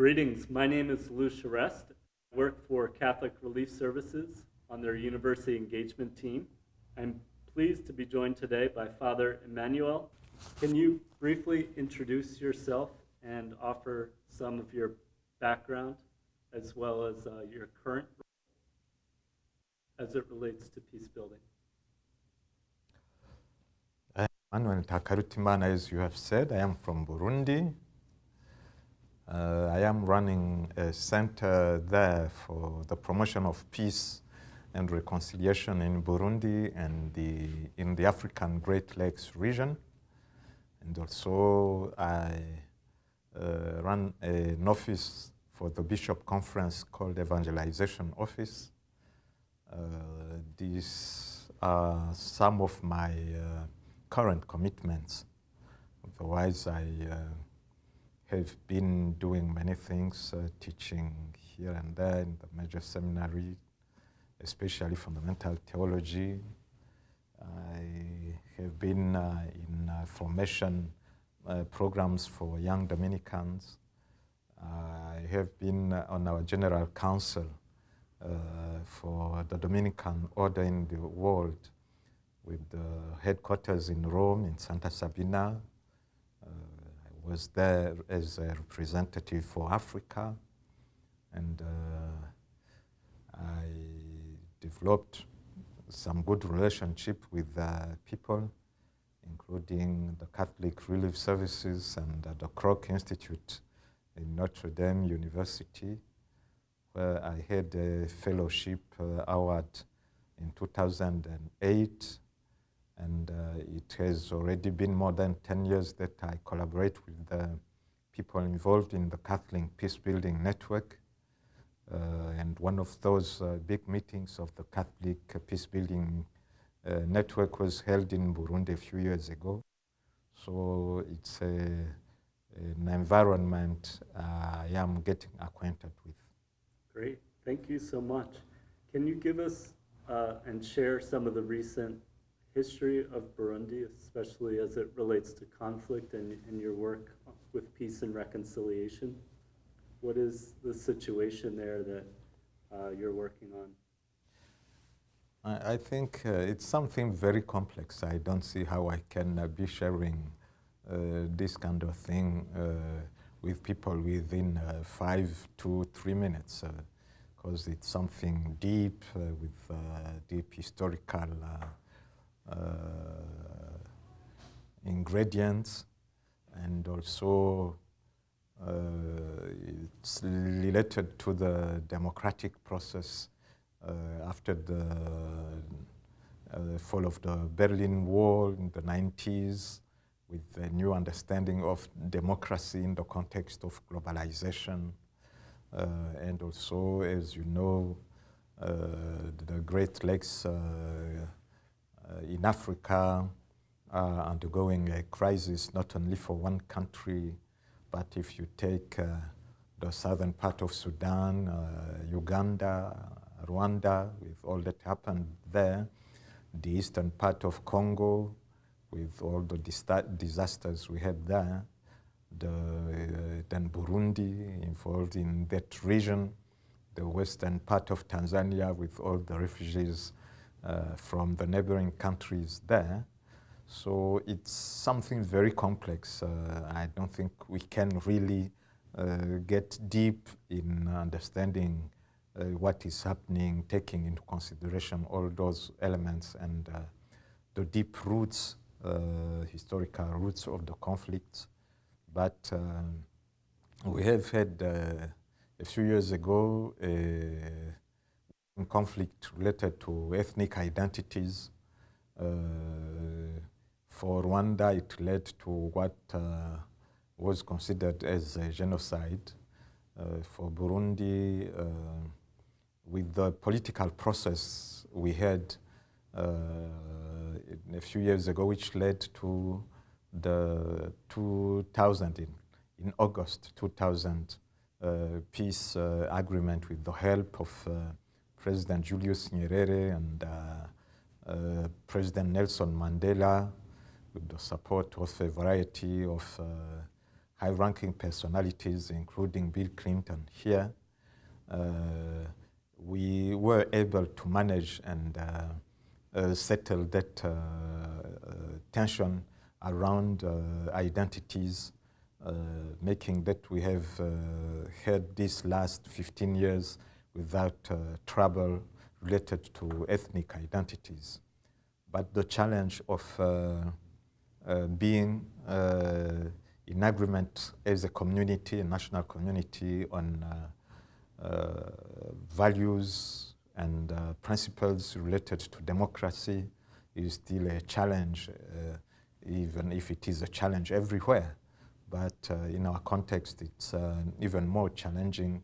Greetings. My name is Lou Charest. I work for Catholic Relief Services on their University Engagement team. I'm pleased to be joined today by Father Emmanuel. Can you briefly introduce yourself and offer some of your background as well as your current role as it relates to peace building? Emmanuel Ntakarutimana, as you have said, I am from Burundi. I am running a center there for the promotion of peace and reconciliation in Burundi and in the African Great Lakes region. And also I run an office for the Bishop Conference called Evangelization Office. These are some of my current commitments. Otherwise, I have been doing many things, teaching here and there in the major seminary, especially fundamental theology. I have been in formation programs for young Dominicans. I have been on our General Council for the Dominican Order in the world, with the headquarters in Rome, in Santa Sabina. I was there as a representative for Africa, and I developed some good relationship with people, including the Catholic Relief Services and the Kroc Institute in Notre Dame University, where I had a fellowship award in 2008. And it has already been more than 10 years that I collaborate with the people involved in the Catholic Peacebuilding Network. And one of those big meetings of the Catholic Peacebuilding Network was held in Burundi a few years ago. So it's an environment I am getting acquainted with. Great, thank you so much. Can you give us and share some of the recent history of Burundi, especially as it relates to conflict and your work with peace and reconciliation? What is the situation there that you're working on? I think it's something very complex. I don't see how I can be sharing this kind of thing with people within 5 to 3 minutes, because it's something deep with deep historical ingredients, and also it's related to the democratic process after the fall of the Berlin Wall in the 90s, with a new understanding of democracy in the context of globalization, and also, as you know, the Great Lakes in Africa are undergoing a crisis, not only for one country, but if you take the southern part of Sudan, Uganda, Rwanda, with all that happened there, the eastern part of Congo, with all the disasters we had there, then Burundi involved in that region, the western part of Tanzania with all the refugees from the neighboring countries there. So it's something very complex. I don't think we can really get deep in understanding what is happening, taking into consideration all those elements and the deep roots, historical roots of the conflict. But we have had a few years ago conflict related to ethnic identities. For Rwanda, it led to what was considered as a genocide. For Burundi, with the political process we had a few years ago, which led to the 2000, in August 2000, peace agreement with the help of President Julius Nyerere and President Nelson Mandela, with the support of a variety of high-ranking personalities, including Bill Clinton here, we were able to manage and settle that tension around identities, making that we have had these last 15 years without trouble related to ethnic identities. But the challenge of being in agreement as a community, a national community, on values and principles related to democracy is still a challenge, even if it is a challenge everywhere. But in our context, it's even more challenging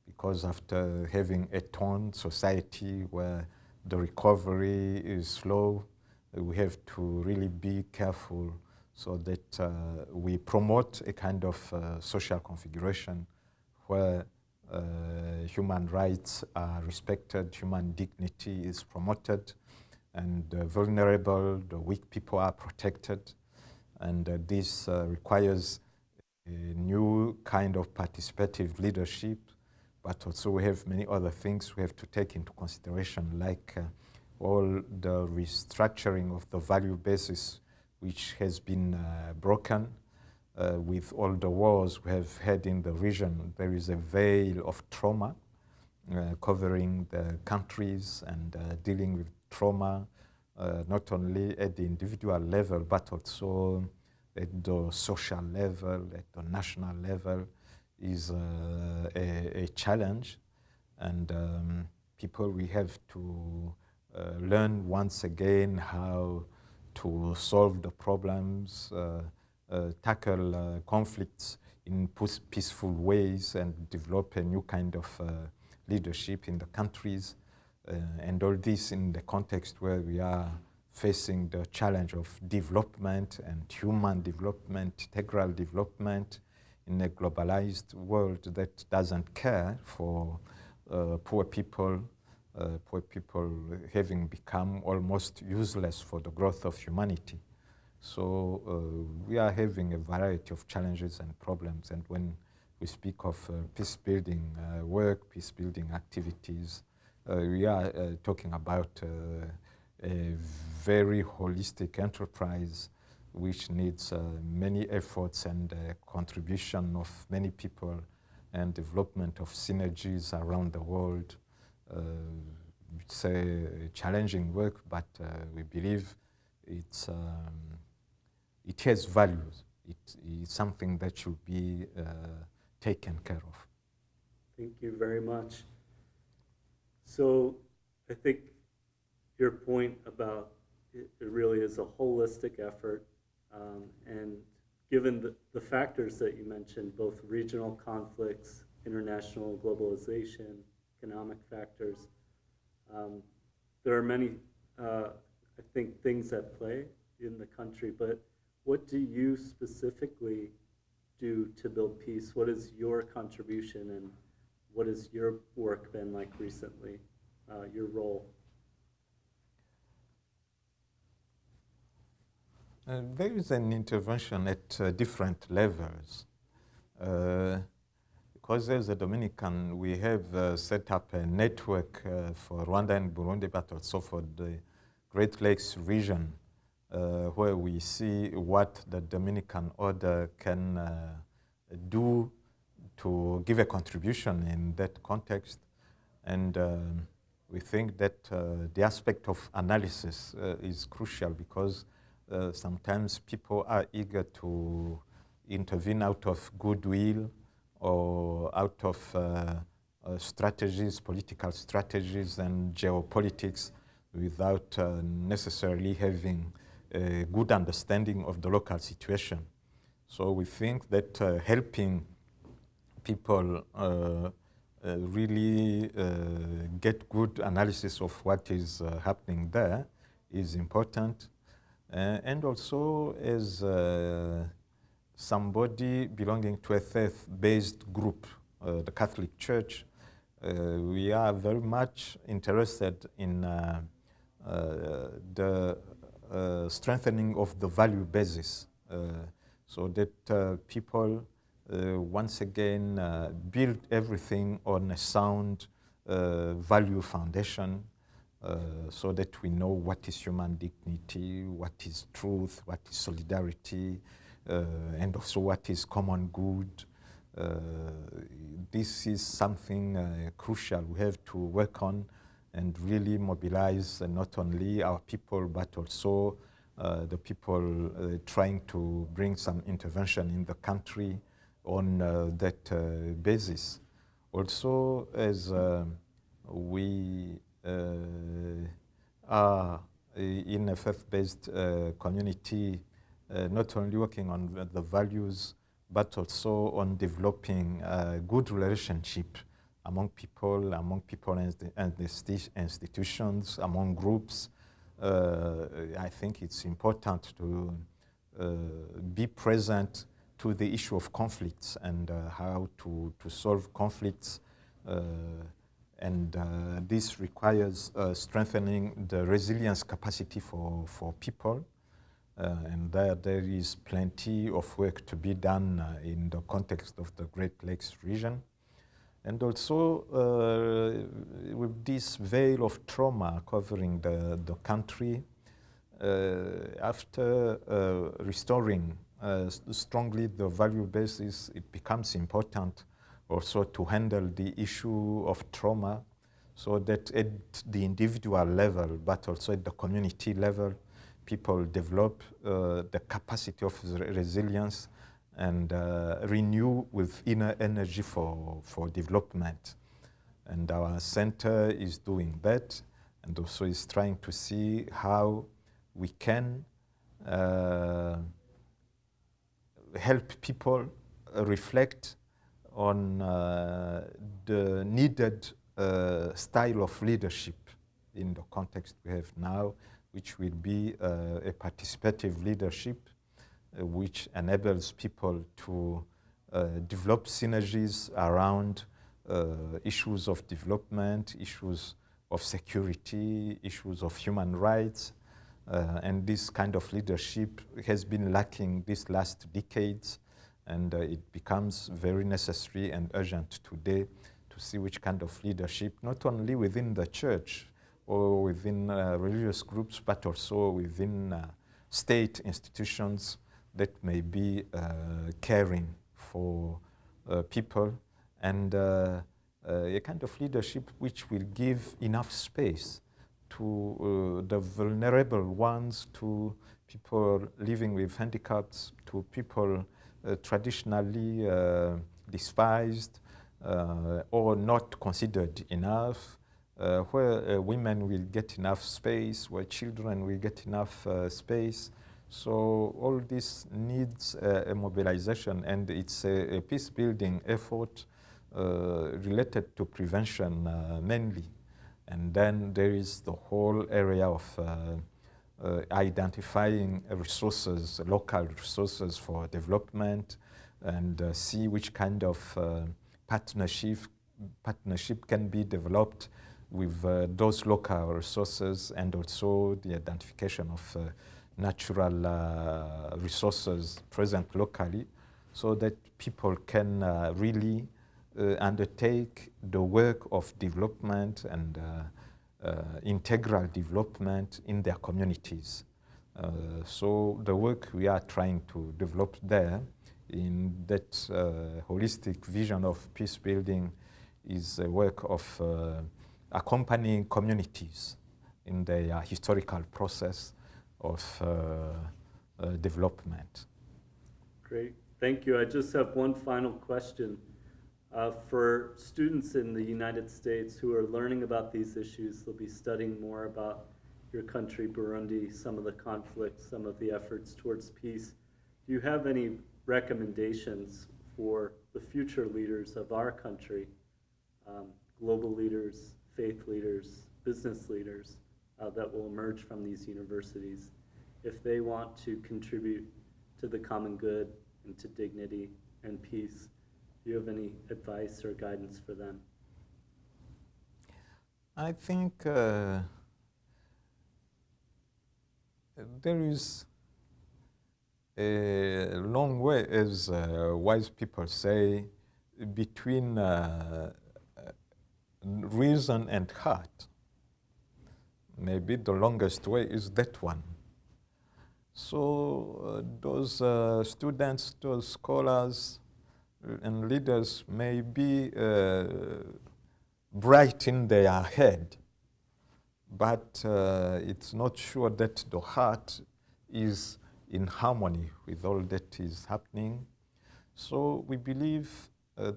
because after having a torn society where the recovery is slow, we have to really be careful so that we promote a kind of social configuration where human rights are respected, human dignity is promoted, and the vulnerable, the weak people are protected. And this requires a new kind of participative leadership, but also we have many other things we have to take into consideration, like all the restructuring of the value basis which has been broken with all the wars we have had in the region. There is a veil of trauma covering the countries and dealing with trauma not only at the individual level but also at the social level, at the national level is a challenge. And people, we have to learn once again how to solve the problems, tackle conflicts in peaceful ways, and develop a new kind of leadership in the countries. And all this in the context where we are facing the challenge of development and human development, integral development in a globalized world that doesn't care for poor people having become almost useless for the growth of humanity. So we are having a variety of challenges and problems, and when we speak of peace-building work, peace-building activities, we are talking about a very holistic enterprise which needs many efforts and contribution of many people and development of synergies around the world. It's a challenging work, but we believe it has values. It is something that should be taken care of. Thank you very much. So I think your point about it really is a holistic effort, and given the factors that you mentioned, both regional conflicts, international globalization, economic factors, there are many, I think, things at play in the country, but what do you specifically do to build peace? What is your contribution, and what has your work been like recently, your role? There is an intervention at different levels. Because as a Dominican, we have set up a network for Rwanda and Burundi, but also for the Great Lakes region, where we see what the Dominican order can do to give a contribution in that context. And we think that the aspect of analysis is crucial, because sometimes people are eager to intervene out of goodwill or out of strategies, political strategies and geopolitics, without necessarily having a good understanding of the local situation. So we think that helping people really get good analysis of what is happening there is important. And also, as somebody belonging to a faith-based group, the Catholic Church, we are very much interested in the strengthening of the value basis, so that people once again, build everything on a sound value foundation so that we know what is human dignity, what is truth, what is solidarity, and also what is common good. This is something crucial we have to work on and really mobilize not only our people but also the people trying to bring some intervention in the country on that basis. Also, as we are in a faith-based community, not only working on the values, but also on developing a good relationship among people and the institutions, among groups. I think it's important to be present to the issue of conflicts and how to solve conflicts. And this requires strengthening the resilience capacity for people. And there is plenty of work to be done in the context of the Great Lakes region. And also with this veil of trauma covering the country, after restoring strongly the value basis, it becomes important also to handle the issue of trauma so that at the individual level, but also at the community level, people develop the capacity of resilience and renew with inner energy for development. And our center is doing that and also is trying to see how we can help people reflect on the needed style of leadership in the context we have now, which will be a participative leadership, which enables people to develop synergies around issues of development, issues of security, issues of human rights. And this kind of leadership has been lacking these last decades, and it becomes very necessary and urgent today to see which kind of leadership, not only within the church or within religious groups, but also within state institutions that may be caring for people, and a kind of leadership which will give enough space to the vulnerable ones, to people living with handicaps, to people traditionally despised or not considered enough, where women will get enough space, where children will get enough space. So all this needs a mobilization, and it's a peace-building effort related to prevention mainly. And then there is the whole area of identifying resources, local resources for development, and see which kind of partnership can be developed with those local resources, and also the identification of natural resources present locally, so that people can really undertake the work of development and integral development in their communities. So the work we are trying to develop there in that holistic vision of peace building is a work of accompanying communities in their historical process of development. Great, thank you. I just have one final question. For students in the United States who are learning about these issues, they'll be studying more about your country, Burundi, some of the conflicts, some of the efforts towards peace. Do you have any recommendations for the future leaders of our country, global leaders, faith leaders, business leaders that will emerge from these universities if they want to contribute to the common good and to dignity and peace? Do you have any advice or guidance for them? I think there is a long way, as wise people say, between reason and heart. Maybe the longest way is that one. So those students, those scholars and leaders may be bright in their head, but it's not sure that the heart is in harmony with all that is happening. So we believe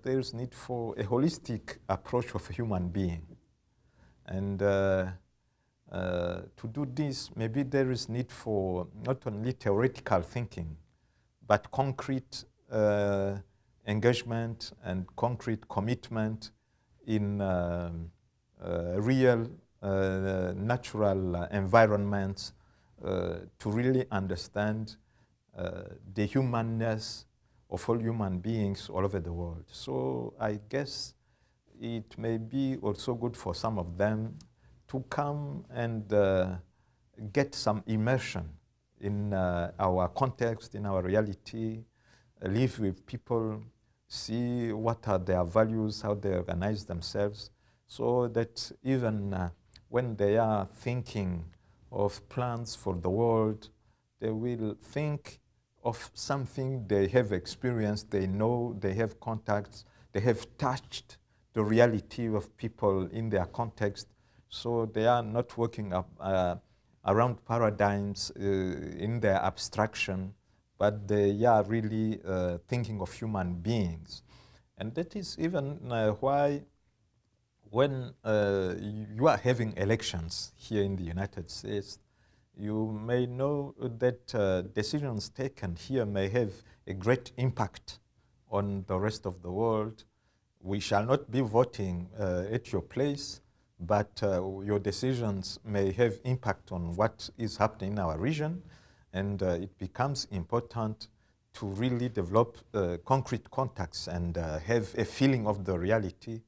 there's need for a holistic approach of a human being. And to do this, maybe there is need for not only theoretical thinking, but concrete engagement and concrete commitment in real natural environments to really understand the humanness of all human beings all over the world. So I guess it may be also good for some of them to come and get some immersion in our context, in our reality, live with people, see what are their values, how they organize themselves, so that even when they are thinking of plans for the world, they will think of something they have experienced, they know, they have contacts, they have touched the reality of people in their context, so they are not working up, around paradigms in their abstraction, but they are really thinking of human beings. And that is even why when you are having elections here in the United States, you may know that decisions taken here may have a great impact on the rest of the world. We shall not be voting at your place, but your decisions may have impact on what is happening in our region, and it becomes important to really develop concrete contacts and have a feeling of the reality